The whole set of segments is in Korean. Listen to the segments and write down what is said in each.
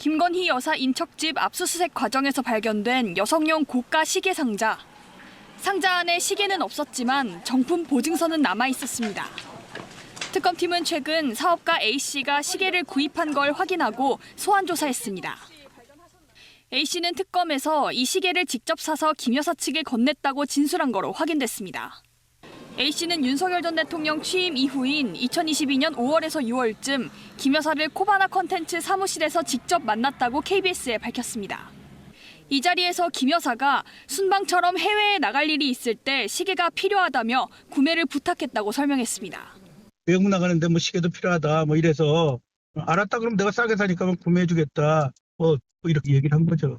김건희 여사 인척집 압수수색 과정에서 발견된 여성용 고가 시계 상자. 상자 안에 시계는 없었지만 정품 보증서는 남아 있었습니다. 특검팀은 최근 사업가 A씨가 시계를 구입한 걸 확인하고 소환 조사했습니다. A씨는 특검에서 이 시계를 직접 사서 김 여사 측에 건넸다고 진술한 거로 확인됐습니다. A씨는 윤석열 전 대통령 취임 이후인 2022년 5월에서 6월쯤 김 여사를 코바나 컨텐츠 사무실에서 직접 만났다고 KBS에 밝혔습니다. 이 자리에서 김 여사가 순방처럼 해외에 나갈 일이 있을 때 시계가 필요하다며 구매를 부탁했다고 설명했습니다. 외국 나가는데 뭐 시계도 필요하다 뭐 이래서 알았다 그럼 내가 싸게 사니까 구매해주겠다 뭐 이렇게 얘기를 한 거죠.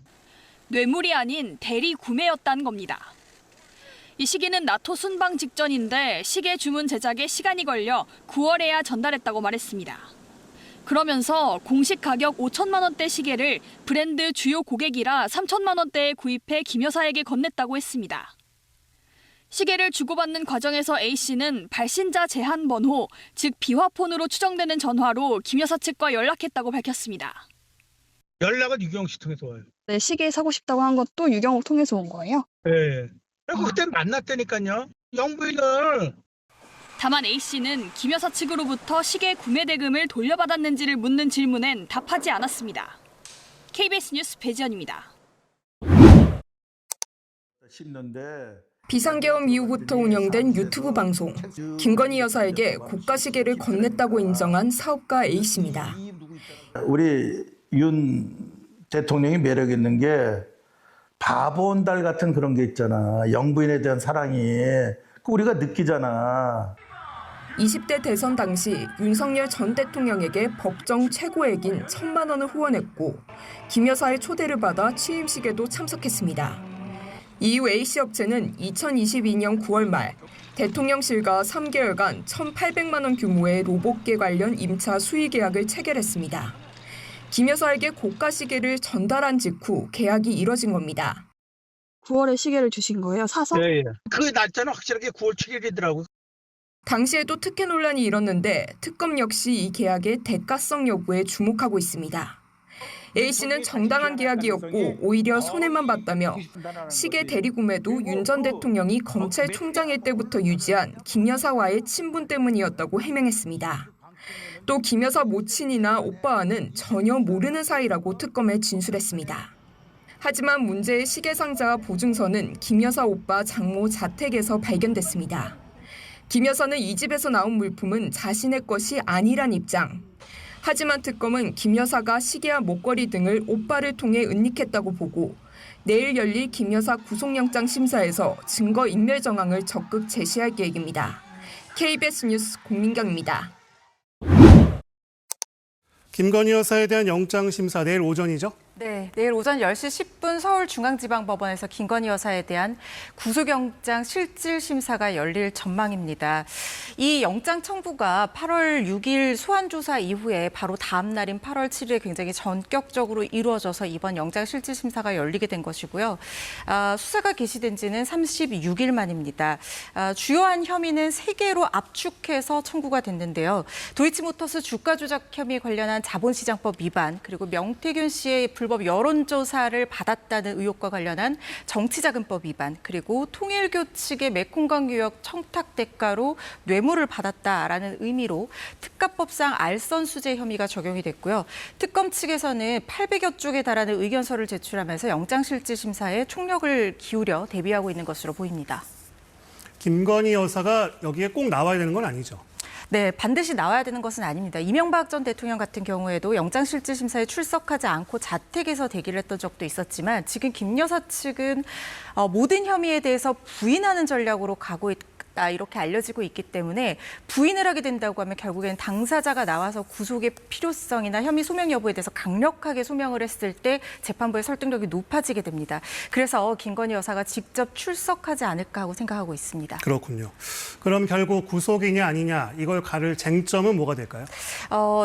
뇌물이 아닌 대리 구매였다는 겁니다. 이 시기는 나토 순방 직전인데 시계 주문 제작에 시간이 걸려 9월에야 전달했다고 말했습니다. 그러면서 공식 가격 5천만 원대 시계를 브랜드 주요 고객이라 3천만 원대에 구입해 김 여사에게 건넸다고 했습니다. 시계를 주고받는 과정에서 A씨는 발신자 제한 번호, 즉 비화폰으로 추정되는 전화로 김 여사 측과 연락했다고 밝혔습니다. 연락은 유경 씨 통해서 와요. 네, 시계 사고 싶다고 한 것도 유경욱 통해서 온 거예요? 네. 그리고 그때는 만났다니까요. 영부인을. 다만 A씨는 김 여사 측으로부터 시계 구매 대금을 돌려받았는지를 묻는 질문엔 답하지 않았습니다. KBS 뉴스 배지연입니다. 비상계엄 이후부터 운영된 유튜브 방송. 김건희 여사에게 고가 시계를 건넸다고 인정한 사업가 A씨입니다. 우리 윤 대통령이 매력 있는 게 바보온달 같은 그런 게 있잖아. 영부인에 대한 사랑이. 우리가 느끼잖아. 20대 대선 당시 윤석열 전 대통령에게 법정 최고액인 1,000만 원을 후원했고 김 여사의 초대를 받아 취임식에도 참석했습니다. 이후 A씨 업체는 2022년 9월 말 대통령실과 3개월간 1,800만 원 규모의 로봇계 관련 임차 수의 계약을 체결했습니다. 김 여사에게 고가 시계를 전달한 직후 계약이 이뤄진 겁니다. 9월에 시계를 주신 거예요? 사서? 예. 그 날짜는 확실하게 9월 7일이더라고요. 당시에도 특혜 논란이 일었는데 특검 역시 이 계약의 대가성 여부에 주목하고 있습니다. A씨는 정당한 계약이었고 오히려 손해만 봤다며 시계 대리구매도 윤 전 대통령이 검찰총장일 때부터 유지한 김 여사와의 친분 때문이었다고 해명했습니다. 또 김 여사 모친이나 오빠와는 전혀 모르는 사이라고 특검에 진술했습니다. 하지만 문제의 시계 상자와 보증서는 김 여사 오빠 장모 자택에서 발견됐습니다. 김 여사는 이 집에서 나온 물품은 자신의 것이 아니란 입장. 하지만 특검은 김 여사가 시계와 목걸이 등을 오빠를 통해 은닉했다고 보고 내일 열릴 김 여사 구속영장 심사에서 증거인멸 정황을 적극 제시할 계획입니다. KBS 뉴스 공민경입니다. 김건희 여사에 대한 영장 심사 내일 오전이죠? 네, 내일 오전 10시 10분 서울중앙지방법원에서 김건희 여사에 대한 구속영장 실질 심사가 열릴 전망입니다. 이 영장 청구가 8월 6일 소환조사 이후에 바로 다음 날인 8월 7일에 굉장히 전격적으로 이루어져서 이번 영장 실질 심사가 열리게 된 것이고요. 수사가 개시된 지는 36일 만입니다. 주요한 혐의는 3개로 압축해서 청구가 됐는데요. 도이치모터스 주가 조작 혐의 관련한 자본시장법 위반, 그리고 명태균 씨의 불법 여론조사를 받았다는 의혹과 관련한 정치자금법 위반, 그리고 통일교 측의 메콩강 유역 청탁 대가로 뇌물을 받았다라는 의미로 특가법상 알선수재 혐의가 적용이 됐고요. 특검 측에서는 800여 쪽에 달하는 의견서를 제출하면서 영장실질심사에 총력을 기울여 대비하고 있는 것으로 보입니다. 김건희 여사가 여기에 꼭 나와야 되는 건 아니죠? 네, 반드시 나와야 되는 것은 아닙니다. 이명박 전 대통령 같은 경우에도 영장실질심사에 출석하지 않고 자택에서 대기를 했던 적도 있었지만 지금 김 여사 측은 모든 혐의에 대해서 부인하는 전략으로 가고 있다, 이렇게 알려지고 있기 때문에 부인을 하게 된다고 하면 결국엔 당사자가 나와서 구속의 필요성이나 혐의 소명 여부에 대해서 강력하게 소명을 했을 때 재판부의 설득력이 높아지게 됩니다. 그래서 김건희 여사가 직접 출석하지 않을까 하고 생각하고 있습니다. 그렇군요. 그럼 결국 구속이냐 아니냐 이걸 가를 쟁점은 뭐가 될까요?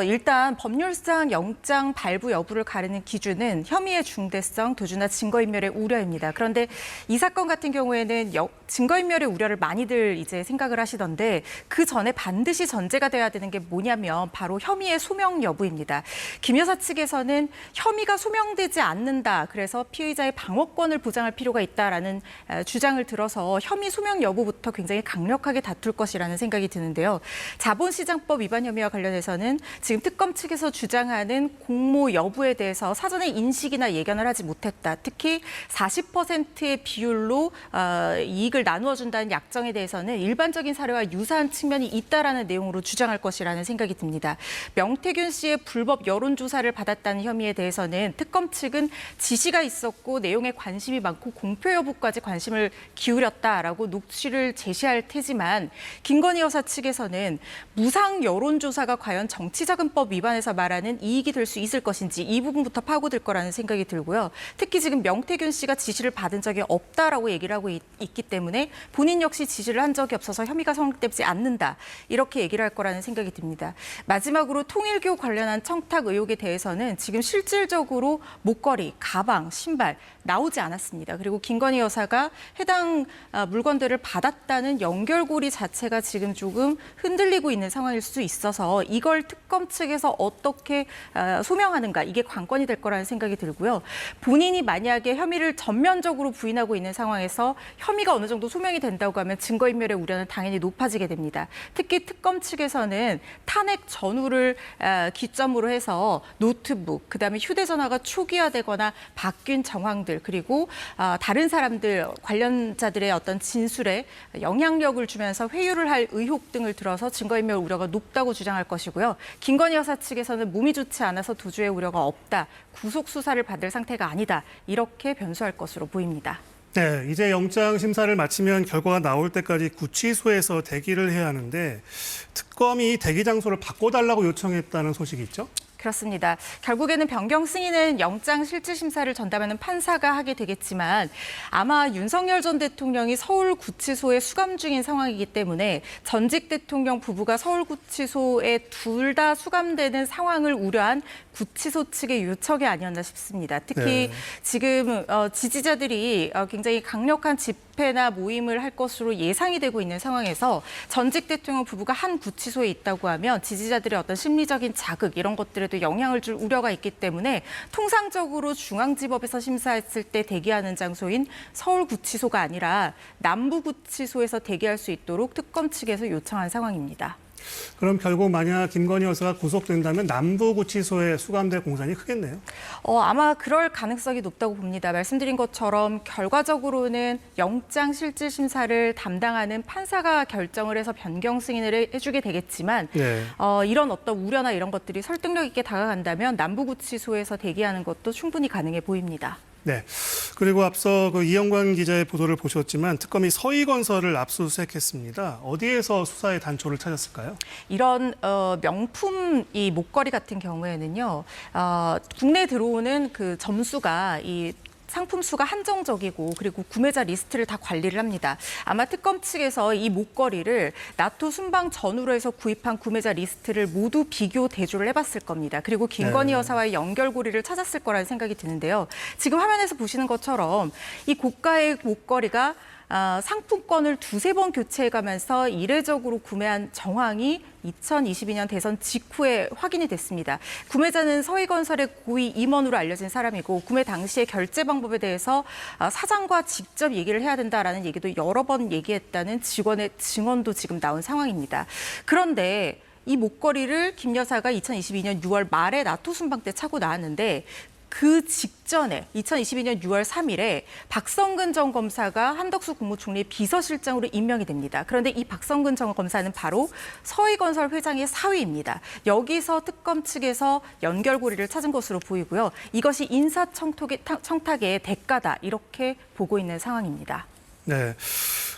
일단 법률상 영장 발부 여부를 가르는 기준은 혐의의 중대성, 도주나 증거인멸의 우려입니다. 그런데 이 사건 같은 경우에는 증거인멸의 우려를 많이들 이제 생각을 하시던데 그 전에 반드시 전제가 돼야 되는 게 뭐냐면 바로 혐의의 소명 여부입니다. 김 여사 측에서는 혐의가 소명되지 않는다. 그래서 피의자의 방어권을 보장할 필요가 있다라는 주장을 들어서 혐의 소명 여부부터 굉장히 강력하게 다툴 것이라는 생각이 드는데요. 자본시장법 위반 혐의와 관련해서는 지금 특검 측에서 주장하는 공모 여부에 대해서 사전에 인식이나 예견을 하지 못했다. 특히 40%의 비율로 이익을 나누어 준다는 약정에 대해서는 일반적인 사례와 유사한 측면이 있다라는 내용으로 주장할 것이라는 생각이 듭니다. 명태균 씨의 불법 여론조사를 받았다는 혐의에 대해서는 특검 측은 지시가 있었고 내용에 관심이 많고 공표 여부까지 관심을 기울였다라고 녹취를 제시할 테지만 김건희 여사 측에서는 무상 여론조사가 과연 정치자금법 위반에서 말하는 이익이 될 수 있을 것인지 이 부분부터 파고들 거라는 생각이 들고요. 특히 지금 명태균 씨가 지시를 받은 적이 없다라고 얘기를 하고 있기 때문에 본인 역시 지시를 한 적이 없어서 혐의가 성립되지 않는다. 이렇게 얘기를 할 거라는 생각이 듭니다. 마지막으로 통일교 관련한 청탁 의혹에 대해서는 지금 실질적으로 목걸이, 가방, 신발 나오지 않았습니다. 그리고 김건희 여사가 해당 물건들을 받았다는 연결고리 자체가 지금 조금 흔들리고 있는 상황일 수 있어서 이걸 특검 측에서 어떻게 소명하는가 이게 관건이 될 거라는 생각이 들고요. 본인이 만약에 혐의를 전면적으로 부인하고 있는 상황에서 혐의가 어느 정도 소명이 된다고 하면 증거인멸의 우려는 당연히 높아지게 됩니다. 특히 특검 측에서는 탄핵 전후를 기점으로 해서 노트북, 그다음에 휴대전화가 초기화되거나 바뀐 정황들 그리고 다른 사람들 관련자들의 어떤 진술에 영향력을 주면서 회유를 할 의혹 등을 들어서 증거인멸 우려가 높다고 주장할 것이고요. 김건희 여사 측에서는 몸이 좋지 않아서 도주의 우려가 없다. 구속 수사를 받을 상태가 아니다. 이렇게 변수할 것으로 보입니다. 네, 이제 영장 심사를 마치면 결과가 나올 때까지 구치소에서 대기를 해야 하는데 특검이 대기 장소를 바꿔달라고 요청했다는 소식이 있죠? 그렇습니다. 결국에는 변경 승인은 영장 실질 심사를 전담하는 판사가 하게 되겠지만 아마 윤석열 전 대통령이 서울구치소에 수감 중인 상황이기 때문에 전직 대통령 부부가 서울구치소에 둘 다 수감되는 상황을 우려한 구치소 측의 요청이 아니었나 싶습니다. 특히 지금 지지자들이 굉장히 강력한 집회나 모임을 할 것으로 예상이 되고 있는 상황에서 전직 대통령 부부가 한 구치소에 있다고 하면 지지자들의 어떤 심리적인 자극 이런 것들에도 영향을 줄 우려가 있기 때문에 통상적으로 중앙지법에서 심사했을 때 대기하는 장소인 서울구치소가 아니라 남부구치소에서 대기할 수 있도록 특검 측에서 요청한 상황입니다. 그럼 결국 만약 김건희 여사가 구속된다면 남부구치소에 수감될 공산이 크겠네요. 아마 그럴 가능성이 높다고 봅니다. 말씀드린 것처럼 결과적으로는 영장 실질 심사를 담당하는 판사가 결정을 해서 변경 승인을 해주게 되겠지만 이런 어떤 우려나 이런 것들이 설득력 있게 다가간다면 남부구치소에서 대기하는 것도 충분히 가능해 보입니다. 네. 그리고 앞서 이영관 기자의 보도를 보셨지만 특검이 서희건설을 압수수색했습니다. 어디에서 수사의 단초를 찾았을까요? 이런 명품 이 목걸이 같은 경우에는요, 국내에 들어오는 그 점수가 이 상품 수가 한정적이고 그리고 구매자 리스트를 다 관리를 합니다. 아마 특검 측에서 이 목걸이를 나토 순방 전후로 해서 구입한 구매자 리스트를 모두 비교 대조를 해봤을 겁니다. 그리고 김건희 여사와의 연결고리를 찾았을 거라는 생각이 드는데요. 지금 화면에서 보시는 것처럼 이 고가의 목걸이가 상품권을 두세 번 교체해가면서 이례적으로 구매한 정황이 2022년 대선 직후에 확인이 됐습니다. 구매자는 서희건설의 고위 임원으로 알려진 사람이고 구매 당시의 결제 방법에 대해서 사장과 직접 얘기를 해야 된다라는 얘기도 여러 번 얘기했다는 직원의 증언도 지금 나온 상황입니다. 그런데 이 목걸이를 김 여사가 2022년 6월 말에 나토 순방 때 차고 나왔는데 그 직전에 2022년 6월 3일에 박성근 전 검사가 한덕수 국무총리 비서실장으로 임명이 됩니다. 그런데 이 박성근 전 검사는 바로 서희건설 회장의 사위입니다. 여기서 특검 측에서 연결고리를 찾은 것으로 보이고요. 이것이 인사청탁의 대가다 이렇게 보고 있는 상황입니다. 네.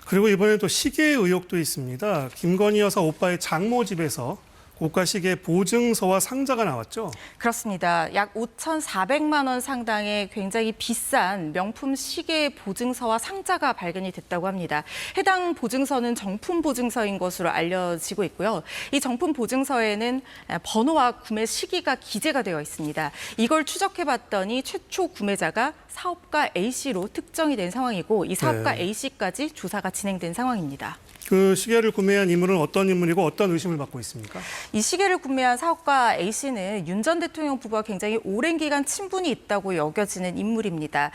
그리고 이번에 또 시계 의혹도 있습니다. 김건희 여사 오빠의 장모 집에서 고가 시계 보증서와 상자가 나왔죠? 그렇습니다. 약 5,400만 원 상당의 굉장히 비싼 명품 시계 보증서와 상자가 발견이 됐다고 합니다. 해당 보증서는 정품 보증서인 것으로 알려지고 있고요. 이 정품 보증서에는 번호와 구매 시기가 기재가 되어 있습니다. 이걸 추적해봤더니 최초 구매자가 사업가 A씨로 특정이 된 상황이고 이 사업가 A씨까지 조사가 진행된 상황입니다. 그 시계를 구매한 인물은 어떤 인물이고 어떤 의심을 받고 있습니까? 이 시계를 구매한 사업가 A씨는 윤 전 대통령 부부와 굉장히 오랜 기간 친분이 있다고 여겨지는 인물입니다.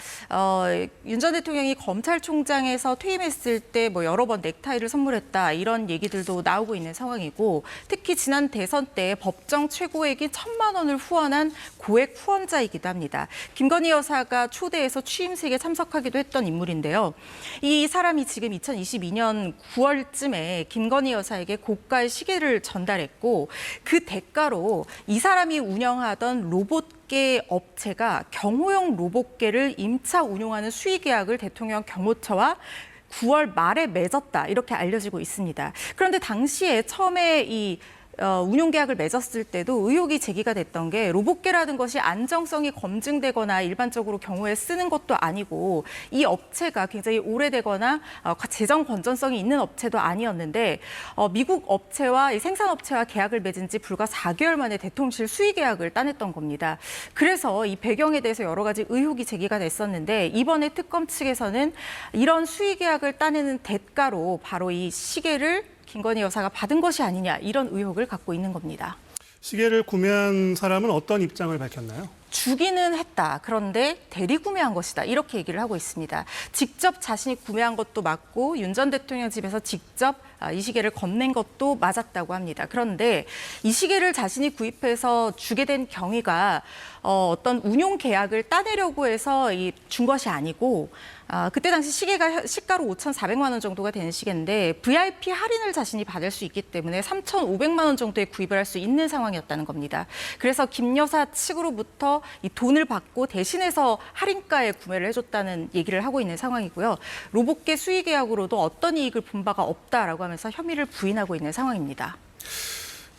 윤 전 대통령이 검찰총장에서 퇴임했을 때 뭐 여러 번 넥타이를 선물했다 이런 얘기들도 나오고 있는 상황이고 특히 지난 대선 때 법정 최고액인 1,000만 원을 후원한 고액 후원자이기도 합니다. 김건희 여사가 초대해서 취임식에 참석하기도 했던 인물인데요. 이 사람이 지금 2022년 9월쯤에 김건희 여사에게 고가의 시계를 전달했고 그 대가로 이 사람이 운영하던 로봇계 업체가 경호용 로봇계를 임차 운용하는 수의 계약을 대통령 경호처와 9월 말에 맺었다 이렇게 알려지고 있습니다. 그런데 당시에 처음에 이 운용 계약을 맺었을 때도 의혹이 제기가 됐던 게 로봇계라는 것이 안정성이 검증되거나 일반적으로 경호에 쓰는 것도 아니고 이 업체가 굉장히 오래되거나 재정 건전성이 있는 업체도 아니었는데 미국 업체와 이 생산업체와 계약을 맺은 지 불과 4개월 만에 대통령실 수의 계약을 따냈던 겁니다. 그래서 이 배경에 대해서 여러 가지 의혹이 제기가 됐었는데 이번에 특검 측에서는 이런 수의 계약을 따내는 대가로 바로 이 시계를 김건희 여사가 받은 것이 아니냐 이런 의혹을 갖고 있는 겁니다. 시계를 구매한 사람은 어떤 입장을 밝혔나요? 주기는 했다. 그런데 대리구매한 것이다. 이렇게 얘기를 하고 있습니다. 직접 자신이 구매한 것도 맞고 윤 전 대통령 집에서 직접 이 시계를 건넨 것도 맞았다고 합니다. 그런데 이 시계를 자신이 구입해서 주게 된 경위가 어떤 운용 계약을 따내려고 해서 준 것이 아니고 그때 당시 시계가 시가로 5,400만 원 정도가 되는 시계인데 VIP 할인을 자신이 받을 수 있기 때문에 3,500만 원 정도에 구입을 할 수 있는 상황이었다는 겁니다. 그래서 김 여사 측으로부터 이 돈을 받고 대신해서 할인가에 구매를 해줬다는 얘기를 하고 있는 상황이고요. 로봇계 수의 계약으로도 어떤 이익을 본 바가 없다라고 하면서 혐의를 부인하고 있는 상황입니다.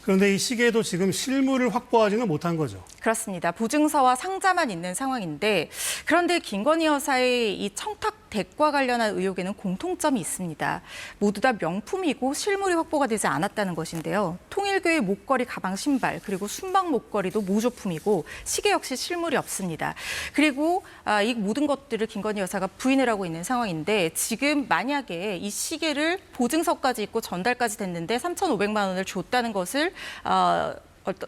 그런데 이 시계도 지금 실물을 확보하지는 못한 거죠. 그렇습니다. 보증서와 상자만 있는 상황인데 그런데 김건희 여사의 이 청탁 대과 관련한 의혹에는 공통점이 있습니다. 모두 다 명품이고 실물이 확보가 되지 않았다는 것인데요. 통일교의 목걸이, 가방, 신발 그리고 순방 목걸이도 모조품이고 시계 역시 실물이 없습니다. 그리고 이 모든 것들을 김건희 여사가 부인을 하고 있는 상황인데 지금 만약에 이 시계를 보증서까지 있고 전달까지 됐는데 3,500만 원을 줬다는 것을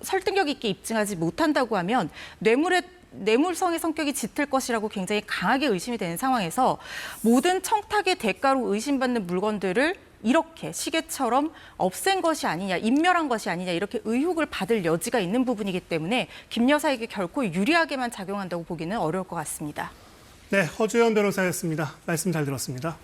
설득력 있게 입증하지 못한다고 하면 뇌물성의 성격이 짙을 것이라고 굉장히 강하게 의심이 되는 상황에서 모든 청탁의 대가로 의심받는 물건들을 이렇게 시계처럼 없앤 것이 아니냐, 인멸한 것이 아니냐 이렇게 의혹을 받을 여지가 있는 부분이기 때문에 김 여사에게 결코 유리하게만 작용한다고 보기는 어려울 것 같습니다. 네, 허주연 변호사였습니다. 말씀 잘 들었습니다.